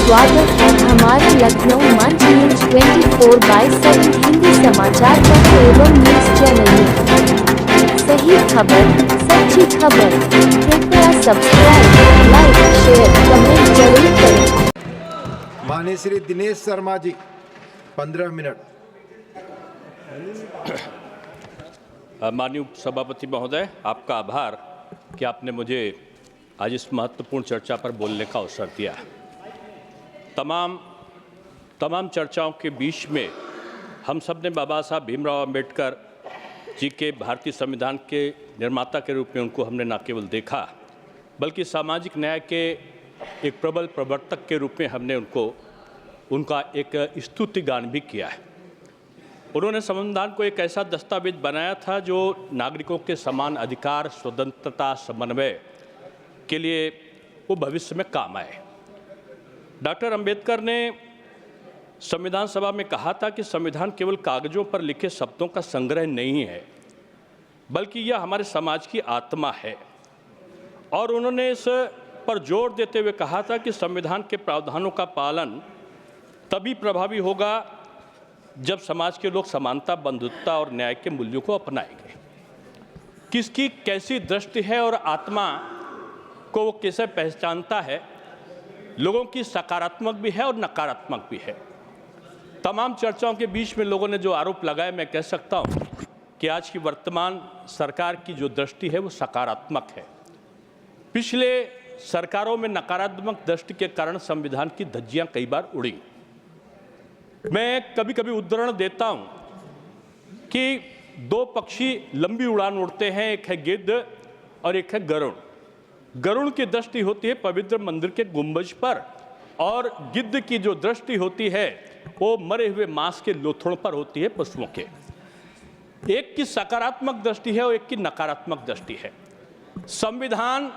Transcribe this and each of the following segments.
स्वागत है हमारे लखनऊ मंच न्यूज 24/7 हिंदी समाचार पत्र एवं न्यूज चैनल में। सही खबर, सच्ची खबर। कृपया सब्सक्राइब, लाइक, शेयर, कमेंट जरूर करें। माननीय श्री दिनेश शर्मा जी 15 मिनट। माननीय सभापति महोदय, आपका आभार कि आपने मुझे आज इस महत्वपूर्ण चर्चा पर बोलने का अवसर दिया। तमाम चर्चाओं के बीच में हम सब ने बाबा साहब भीमराव अंबेडकर जी के भारतीय संविधान के निर्माता के रूप में उनको हमने न केवल देखा, बल्कि सामाजिक न्याय के एक प्रबल प्रवर्तक के रूप में हमने उनका एक स्तुति गान भी किया है। उन्होंने संविधान को एक ऐसा दस्तावेज बनाया था जो नागरिकों के समान अधिकार, स्वतंत्रता, समन्वय के लिए वो भविष्य में काम आए। डॉक्टर अंबेडकर ने संविधान सभा में कहा था कि संविधान केवल कागजों पर लिखे शब्दों का संग्रह नहीं है, बल्कि यह हमारे समाज की आत्मा है। और उन्होंने इस पर जोर देते हुए कहा था कि संविधान के प्रावधानों का पालन तभी प्रभावी होगा जब समाज के लोग समानता, बंधुत्वता और न्याय के मूल्यों को अपनाएंगे। किसकी कैसी दृष्टि है और आत्मा को वो कैसे पहचानता है, लोगों की सकारात्मक भी है और नकारात्मक भी है। तमाम चर्चाओं के बीच में लोगों ने जो आरोप लगाए, मैं कह सकता हूं कि आज की वर्तमान सरकार की जो दृष्टि है वो सकारात्मक है। पिछले सरकारों में नकारात्मक दृष्टि के कारण संविधान की धज्जियां कई बार उड़ी। मैं कभी कभी उदाहरण देता हूं कि दो पक्षी लंबी उड़ान उड़ते हैं, एक है गिद्ध और एक है गरुड़। गरुड़ की दृष्टि होती है पवित्र मंदिर के गुंबज पर, और गिद्ध की जो दृष्टि होती है वो मरे हुए मांस के लोथड़ों पर होती है, पशुओं के। एक की सकारात्मक दृष्टि है और एक की नकारात्मक दृष्टि है। संविधान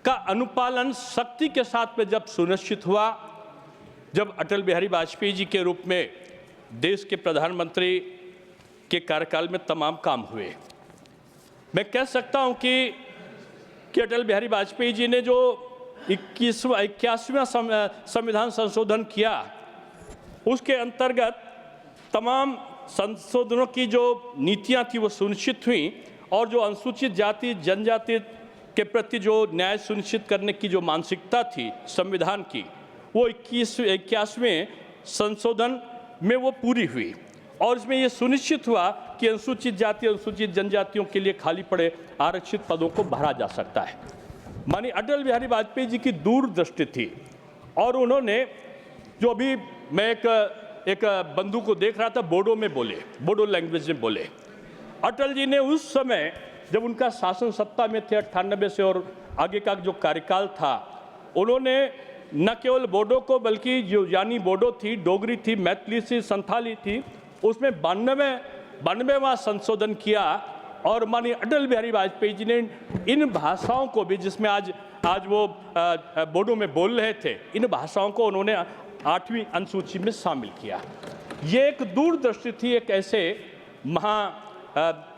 का अनुपालन सख्ती के साथ में जब सुनिश्चित हुआ, जब अटल बिहारी वाजपेयी जी के रूप में देश के प्रधानमंत्री के कार्यकाल में तमाम काम हुए, मैं कह सकता हूं कि अटल बिहारी वाजपेयी जी ने जो 81वां संविधान संशोधन किया, उसके अंतर्गत तमाम संशोधनों की जो नीतियां थी वो सुनिश्चित हुई, और जो अनुसूचित जाति जनजाति के प्रति जो न्याय सुनिश्चित करने की जो मानसिकता थी संविधान की, वो 81वें संशोधन में वो पूरी हुई। और इसमें ये सुनिश्चित हुआ कि अनुसूचित जाति, अनुसूचित जनजातियों के लिए खाली पड़े आरक्षित पदों को भरा जा सकता है। माननीय अटल बिहारी वाजपेयी जी की दूरदृष्टि थी, और उन्होंने जो अभी मैं एक बंधु को देख रहा था, बोडो में बोले, बोडो लैंग्वेज में बोले। अटल जी ने उस समय जब उनका शासन सत्ता में थे 98 से और आगे का जो कार्यकाल था, उन्होंने न केवल बोडो को बल्कि जो यानी बोडो थी, डोगरी थी, मैथिली थी, संथाली थी, उसमें 92वां संशोधन किया। और माननीय अटल बिहारी वाजपेयी जी ने इन भाषाओं को भी, जिसमें आज वो बोडो में बोल रहे थे, इन भाषाओं को उन्होंने 8वीं अनुसूची में शामिल किया। ये एक दूरदृष्टि थी एक ऐसे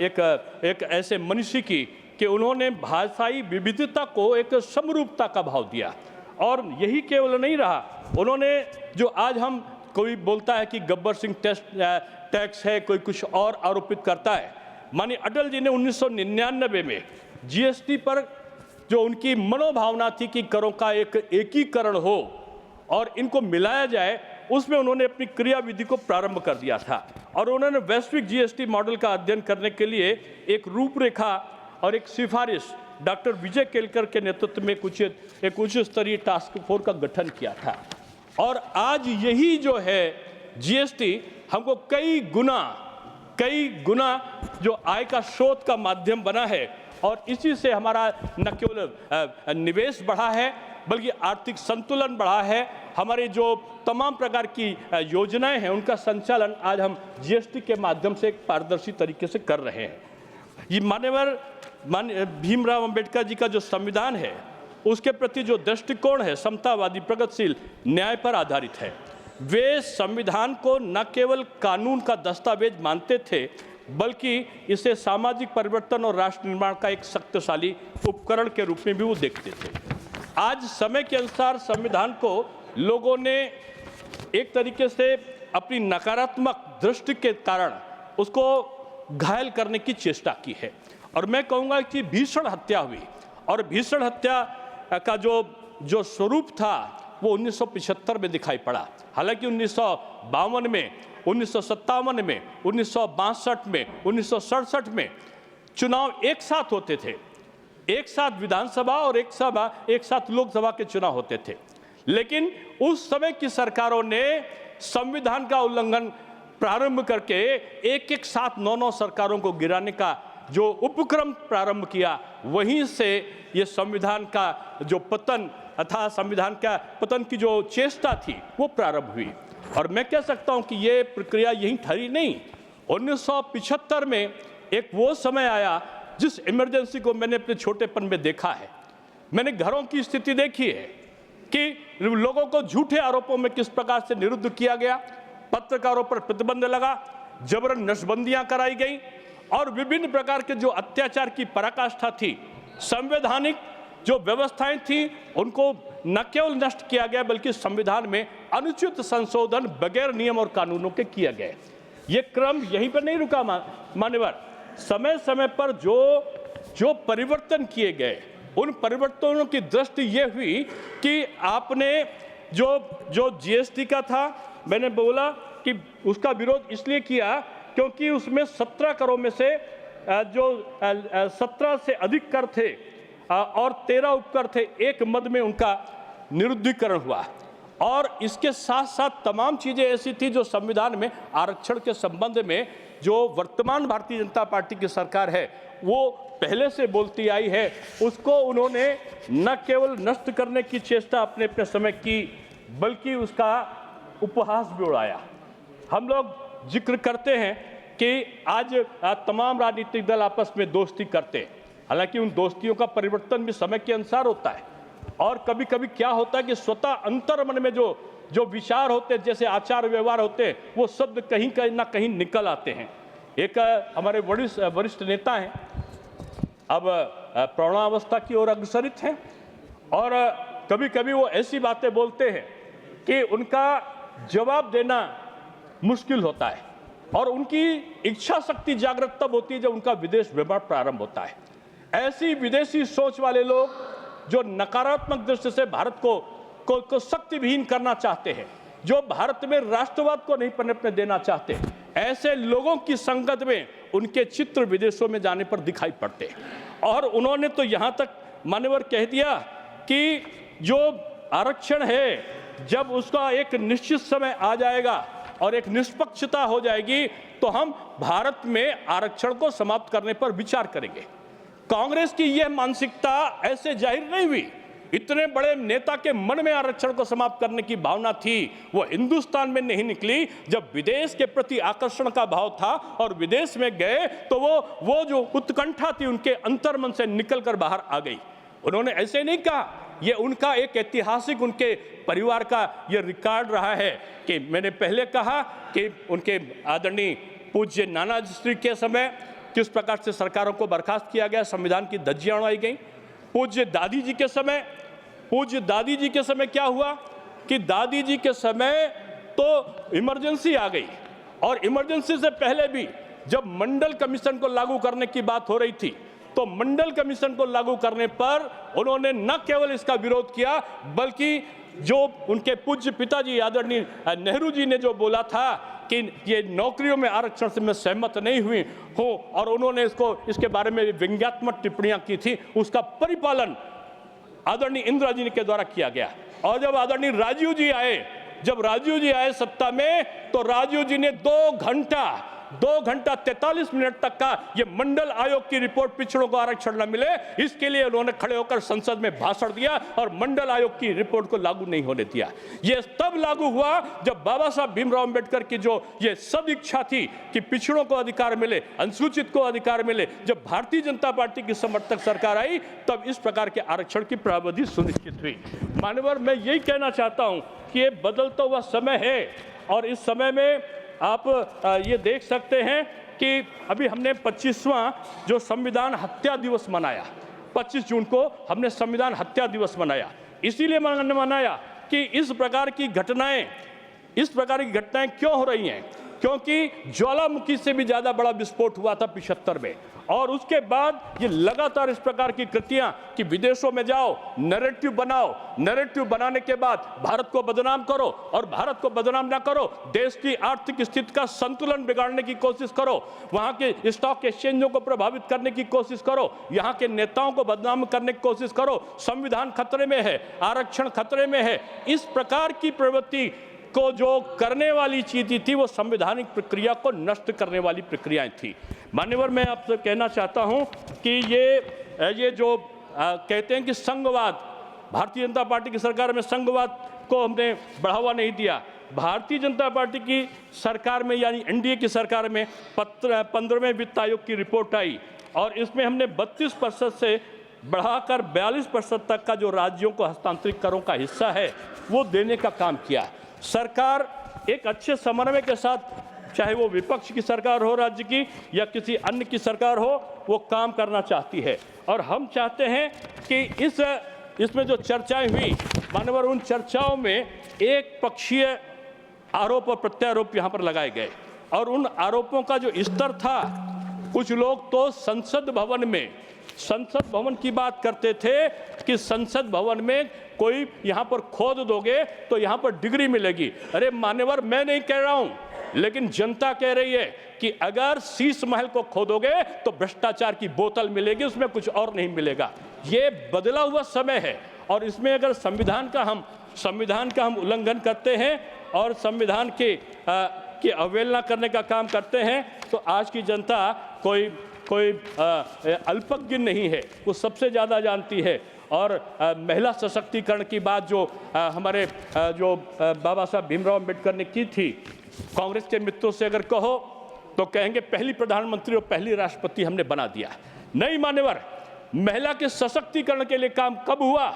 एक ऐसे मनुष्य की कि उन्होंने भाषाई विविधता को एक समरूपता का भाव दिया। और यही केवल नहीं रहा, उन्होंने जो आज हम कोई बोलता है कि गब्बर सिंह टैक्स है, कोई कुछ और आरोपित करता है, माननीय अटल जी ने 1999 में जीएसटी पर जो उनकी मनोभावना थी कि करों का एक एकीकरण हो और इनको मिलाया जाए, उसमें उन्होंने अपनी क्रियाविधि को प्रारंभ कर दिया था। और उन्होंने वैश्विक जीएसटी मॉडल का अध्ययन करने के लिए एक रूपरेखा और एक सिफारिश डॉक्टर विजय केलकर के नेतृत्व में एक उच्च स्तरीय टास्क फोर्स का गठन किया था। और आज यही जो है जीएसटी हमको कई गुना जो आय का स्रोत का माध्यम बना है, और इसी से हमारा न केवल निवेश बढ़ा है बल्कि आर्थिक संतुलन बढ़ा है। हमारे जो तमाम प्रकार की योजनाएं हैं उनका संचालन आज हम जीएसटी के माध्यम से एक पारदर्शी तरीके से कर रहे हैं। ये माननीय भीमराव अंबेडकर जी का जो संविधान है उसके प्रति जो दृष्टिकोण है समतावादी, प्रगतिशील, न्याय पर आधारित है। वे संविधान को न केवल कानून का दस्तावेज मानते थे बल्कि इसे सामाजिक परिवर्तन और राष्ट्र निर्माण का एक शक्तिशाली उपकरण के रूप में भी वो देखते थे। आज समय के अनुसार संविधान को लोगों ने एक तरीके से अपनी नकारात्मक दृष्टि के कारण उसको घायल करने की चेष्टा की है। और मैं कहूँगा कि भीषण हत्या हुई, और भीषण हत्या का जो स्वरूप था वो 1975 में दिखाई पड़ा। हालांकि 1952 में, 1957 में, 1962 में, 1967 में चुनाव एक साथ होते थे, एक साथ विधानसभा और एक साथ लोकसभा के चुनाव होते थे। लेकिन उस समय की सरकारों ने संविधान का उल्लंघन प्रारंभ करके एक साथ 9 सरकारों को गिराने का जो उपक्रम प्रारंभ किया, वहीं से ये संविधान का जो पतन अथवा संविधान का पतन की जो चेष्टा थी वो प्रारंभ हुई। और मैं कह सकता हूं कि ये प्रक्रिया यहीं ठहरी नहीं। 1975 में एक वो समय आया जिस इमरजेंसी को मैंने अपने छोटेपन में देखा है। मैंने घरों की स्थिति देखी है कि लोगों को झूठे आरोपों में किस प्रकार से निरुद्ध किया गया, पत्रकारों पर प्रतिबंध लगा, जबरन नशबंदियां कराई गई और विभिन्न प्रकार के जो अत्याचार की पराकाष्ठा थी, संवैधानिक जो व्यवस्थाएं थी उनको न केवल नष्ट किया गया बल्कि संविधान में अनुचित संशोधन बगैर नियम और कानूनों के किया गया। ये क्रम यहीं पर नहीं रुका मान्यवर। समय समय पर जो परिवर्तन किए गए, उन परिवर्तनों की दृष्टि ये हुई कि आपने जो जीएसटी का था, मैंने बोला कि उसका विरोध इसलिए किया क्योंकि उसमें 17 करों में से जो 17 से अधिक कर थे और 13 उपकर थे, एक मद में उनका निरुद्धीकरण हुआ। और इसके साथ साथ तमाम चीज़ें ऐसी थी जो संविधान में आरक्षण के संबंध में जो वर्तमान भारतीय जनता पार्टी की सरकार है वो पहले से बोलती आई है, उसको उन्होंने न केवल नष्ट करने की चेष्टा अपने समय की बल्कि उसका उपहास भी उड़ाया। हम लोग जिक्र करते हैं कि आज तमाम राजनीतिक दल आपस में दोस्ती करते हैं, हालांकि उन दोस्तियों का परिवर्तन भी समय के अनुसार होता है। और कभी कभी क्या होता है कि स्वतः अंतर्मन में जो विचार होते हैं, जैसे आचार व्यवहार होते हैं, वो शब्द कहीं ना कहीं निकल आते हैं। एक हमारे वरिष्ठ नेता हैं, अब प्रौढ़ावस्था की ओर अग्रसरित हैं, और कभी कभी वो ऐसी बातें बोलते हैं कि उनका जवाब देना मुश्किल होता है, और उनकी इच्छा शक्ति जागृत तब होती है जब उनका विदेश भ्रमण प्रारंभ होता है। ऐसी विदेशी सोच वाले लोग जो नकारात्मक दृष्टि से भारत को शक्तिविहीन करना चाहते हैं, जो भारत में राष्ट्रवाद को नहीं पनपने देना चाहते, ऐसे लोगों की संगत में उनके चित्र विदेशों में जाने पर दिखाई पड़ते हैं। और उन्होंने तो यहाँ तक मान्यवर कह दिया कि जो आरक्षण है, जब उसका एक निश्चित समय आ जाएगा और एक निष्पक्षता हो जाएगी तो हम भारत में आरक्षण को समाप्त करने पर विचार करेंगे। कांग्रेस की यह मानसिकता ऐसे जाहिर नहीं हुई। इतने बड़े नेता के मन में आरक्षण को समाप्त करने की भावना थी, वो हिंदुस्तान में नहीं निकली। जब विदेश के प्रति आकर्षण का भाव था और विदेश में गए तो वो जो उत्कंठा थी उनके अंतर्मन से निकलकर बाहर आ गई। उन्होंने ऐसे नहीं कहा, ये उनका एक ऐतिहासिक उनके परिवार का ये रिकॉर्ड रहा है कि मैंने पहले कहा कि उनके आदरणीय पूज्य नानाजी के समय किस प्रकार से सरकारों को बर्खास्त किया गया, संविधान की धज्जियां उड़ाई गई। पूज्य दादी जी के समय क्या हुआ कि दादी जी के समय तो इमरजेंसी आ गई, और इमरजेंसी से पहले भी जब मंडल कमीशन को लागू करने की बात हो रही थी तो मंडल कमीशन को लागू करने पर उन्होंने न केवल इसका विरोध किया बल्कि जो उनके पूज्य पिताजी आदरणीय नेहरू जी ने जो बोला था कि ये नौकरियों में आरक्षण से मैं सहमत नहीं हुई हूँ, और उन्होंने इसके बारे में व्यंग्यात्मक टिप्पणियां की थी, उसका परिपालन आदरणीय इंदिरा जी के द्वारा किया गया। और जब आदरणीय राजीव जी आए सत्ता में, तो राजीव जी ने 2 घंटा 43 मिनट तक का ये मंडल आयोग की रिपोर्ट पिछड़ों को आरक्षण न मिले, इसके लिए उन्होंने खड़े होकर संसद में भाषण दिया और मंडल आयोग की रिपोर्ट को लागू नहीं होने दिया। ये तब लागू हुआ जब बाबा साहब भीमराव अंबेडकर की जो ये सब इच्छा थी कि पिछड़ों को अधिकार मिले, अनुसूचित को अधिकार मिले, जब भारतीय जनता पार्टी की समर्थक सरकार आई तब इस प्रकार के आरक्षण की प्रावधि सुनिश्चित हुई। मानवर, मैं यही कहना चाहता हूं कि ये बदलता हुआ समय है, और इस समय में आप ये देख सकते हैं कि अभी हमने 25वां जो संविधान हत्या दिवस मनाया, 25 जून को हमने संविधान हत्या दिवस मनाया। इसीलिए मनाया कि इस प्रकार की घटनाएं क्यों हो रही हैं, क्योंकि ज्वालामुखी से भी ज़्यादा बड़ा विस्फोट हुआ था 75 में, और उसके बाद ये लगातार इस प्रकार की कृतियां कि विदेशों में जाओ, नैरेटिव बनाओ, नैरेटिव बनाने के बाद भारत को बदनाम करो, और भारत को बदनाम ना करो, देश की आर्थिक स्थिति का संतुलन बिगाड़ने की कोशिश करो, वहां के स्टॉक एक्सचेंजों को प्रभावित करने की कोशिश करो, यहाँ के नेताओं को बदनाम करने की कोशिश करो, संविधान खतरे में है, आरक्षण खतरे में है। इस प्रकार की प्रवृत्ति को जो करने वाली चीज़ें थी वो संवैधानिक प्रक्रिया को नष्ट करने वाली प्रक्रियाएं थी। मान्यवर, मैं आपसे कहना चाहता हूं कि ये जो कहते हैं कि संघवाद, भारतीय जनता पार्टी की सरकार में संघवाद को हमने बढ़ावा नहीं दिया। भारतीय जनता पार्टी की सरकार में यानी एनडीए की सरकार में 15वें वित्त आयोग की रिपोर्ट आई और इसमें हमने 32% से बढ़ाकर 42% तक का जो राज्यों को हस्तांतरित करों का हिस्सा है वो देने का काम किया। सरकार एक अच्छे समन्वय के साथ, चाहे वो विपक्ष की सरकार हो राज्य की या किसी अन्य की सरकार हो, वो काम करना चाहती है। और हम चाहते हैं कि इसमें जो चर्चाएं हुई, मानवर, उन चर्चाओं में एक पक्षीय आरोप और प्रत्यारोप यहाँ पर लगाए गए और उन आरोपों का जो स्तर था, कुछ लोग तो संसद भवन की बात करते थे कि संसद भवन में कोई यहाँ पर खोद दोगे तो यहाँ पर डिग्री मिलेगी। अरे मान्यवर, मैं नहीं कह रहा हूँ, लेकिन जनता कह रही है कि अगर शीश महल को खोदोगे तो भ्रष्टाचार की बोतल मिलेगी, उसमें कुछ और नहीं मिलेगा। ये बदला हुआ समय है और इसमें अगर संविधान का हम उल्लंघन करते हैं और संविधान की अवहेलना करने का काम करते हैं तो आज की जनता कोई अल्पज्ञ नहीं है, वो सबसे ज़्यादा जानती है। और महिला सशक्तिकरण की बात जो हमारे बाबा साहब भीमराव अम्बेडकर ने की थी, कांग्रेस के मित्रों से अगर कहो तो कहेंगे पहली प्रधानमंत्री और पहली राष्ट्रपति हमने बना दिया। नहीं मान्यवर, महिला के सशक्तिकरण के लिए काम कब हुआ?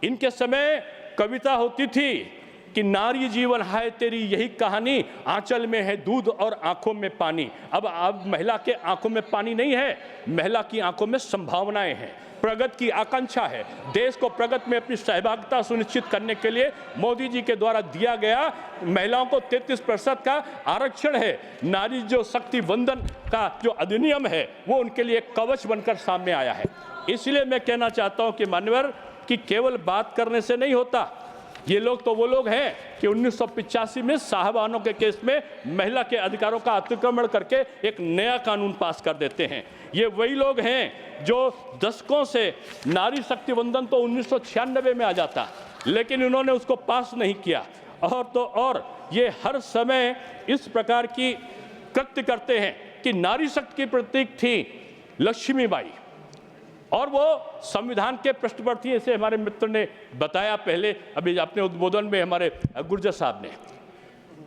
इनके समय कविता होती थी कि नारी जीवन है तेरी यही कहानी, आंचल में है दूध और आंखों में पानी। अब महिला के आंखों में पानी नहीं है, महिला की आंखों में संभावनाएं हैं, प्रगति की आकांक्षा है। देश को प्रगति में अपनी सहभागिता सुनिश्चित करने के लिए मोदी जी के द्वारा दिया गया महिलाओं को 33% का आरक्षण है। नारी जो शक्ति वंदन का जो अधिनियम है वो उनके लिए एक कवच बनकर सामने आया है। इसलिए मैं कहना चाहता हूं कि मान्यवर, कि केवल बात करने से नहीं होता। ये लोग तो वो लोग हैं कि 1985 में साहबानों के केस में महिला के अधिकारों का अतिक्रमण करके एक नया कानून पास कर देते हैं। ये वही लोग हैं जो दशकों से, नारी शक्ति वंदन तो 1996 में आ जाता, लेकिन इन्होंने उसको पास नहीं किया। और ये हर समय इस प्रकार की कृत्य करते हैं कि नारी शक्ति की प्रतीक थी लक्ष्मीबाई और वो संविधान के पृष्ठ पर थी, ऐसे हमारे मित्र ने बताया पहले अभी अपने उद्बोधन में, हमारे गुर्जर साहब ने।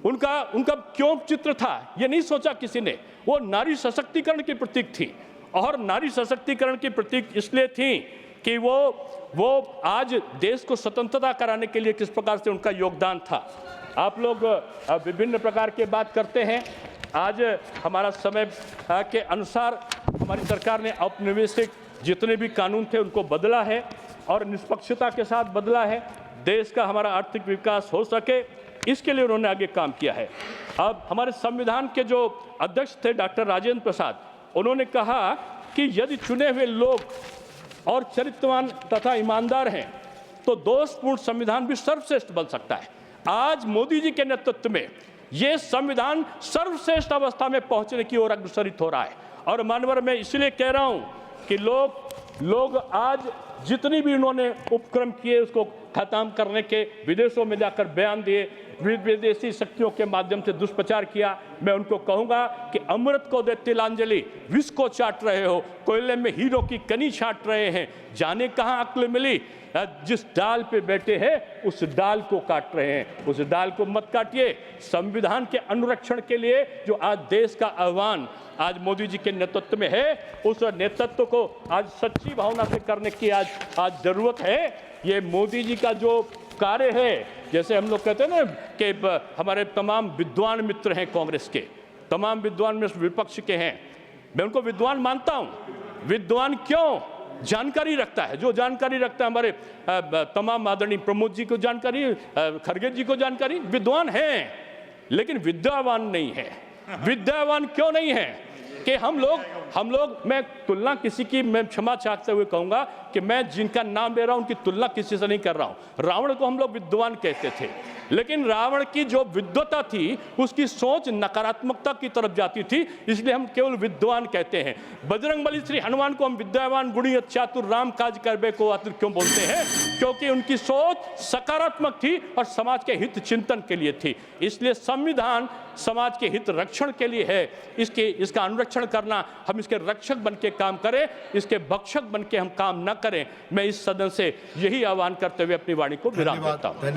उनका क्यों चित्र था ये नहीं सोचा किसी ने। वो नारी सशक्तिकरण की प्रतीक थी और नारी सशक्तिकरण की प्रतीक इसलिए थी कि वो आज देश को स्वतंत्रता कराने के लिए किस प्रकार से उनका योगदान था। आप लोग विभिन्न प्रकार के बात करते हैं। आज हमारा समय के अनुसार हमारी सरकार ने औपनिवेशिक जितने भी कानून थे उनको बदला है और निष्पक्षता के साथ बदला है। देश का हमारा आर्थिक विकास हो सके इसके लिए उन्होंने आगे काम किया है। अब हमारे संविधान के जो अध्यक्ष थे डॉक्टर राजेंद्र प्रसाद, उन्होंने कहा कि यदि चुने हुए लोग और चरित्रवान तथा ईमानदार हैं तो दोषपूर्ण संविधान भी सर्वश्रेष्ठ बन सकता है। आज मोदी जी के नेतृत्व में ये संविधान सर्वश्रेष्ठ अवस्था में पहुंचने की ओर अग्रसरित हो रहा है। और मानवर, मैं इसलिए कह रहा हूं कि लोग आज जितनी भी उन्होंने उपक्रम किए उसको खत्म करने के, विदेशों में जाकर बयान दिए, विदेशी शक्तियों के माध्यम से दुष्प्रचार किया, मैं उनको कहूंगा कि अमृत को दे तिलांजलि, विष को चाट रहे हो, कोयले में हीरो की कनी छाट रहे हैं, जाने कहाँ अक्ल मिली, जिस डाल पे बैठे हैं उस डाल को काट रहे हैं, उस डाल को मत काटिए। संविधान के अनुरक्षण के लिए जो आज देश का आह्वान आज मोदी जी के नेतृत्व में है, उस नेतृत्व को आज सच्ची भावना से करने की आज जरूरत है। ये मोदी जी का जो कार्य है, जैसे हम लोग कहते हैं ना कि हमारे तमाम विद्वान मित्र हैं कांग्रेस के, तमाम विद्वान मित्र विपक्ष के हैं, मैं उनको विद्वान मानता हूं। विद्वान क्यों? जानकारी रखता है, जो जानकारी रखता है हमारे तमाम आदरणीय प्रमोद जी को जानकारी, खरगे जी को जानकारी, विद्वान हैं लेकिन विद्यावान नहीं है। विद्यावान क्यों नहीं है कि हम लोग मैं तुलना किसी की, मैं क्षमा चाहते हुए कहूंगा कि मैं जिनका नाम ले रहा हूं उनकी तुलना किसी से नहीं कर रहा हूं। रावण को हम लोग विद्वान कहते थे, लेकिन रावण की जो विद्वता थी उसकी सोच नकारात्मकता की तरफ जाती थी, इसलिए हम केवल विद्वान कहते हैं। बजरंगबली श्री हनुमान को हम विद्यावान गुणी चातुर राम काज करबे को आतुर क्यों बोलते हैं? क्योंकि उनकी सोच सकारात्मक थी और समाज के हित चिंतन के लिए थी। इसलिए संविधान समाज के हित रक्षण के लिए है, इसका अनुरक्षण करना, हम इसके रक्षक बन के काम करें, इसके भक्षक बन के हम काम न करें। मैं इस सदन से यही आह्वान करते हुए अपनी वाणी को विराम देता हूं।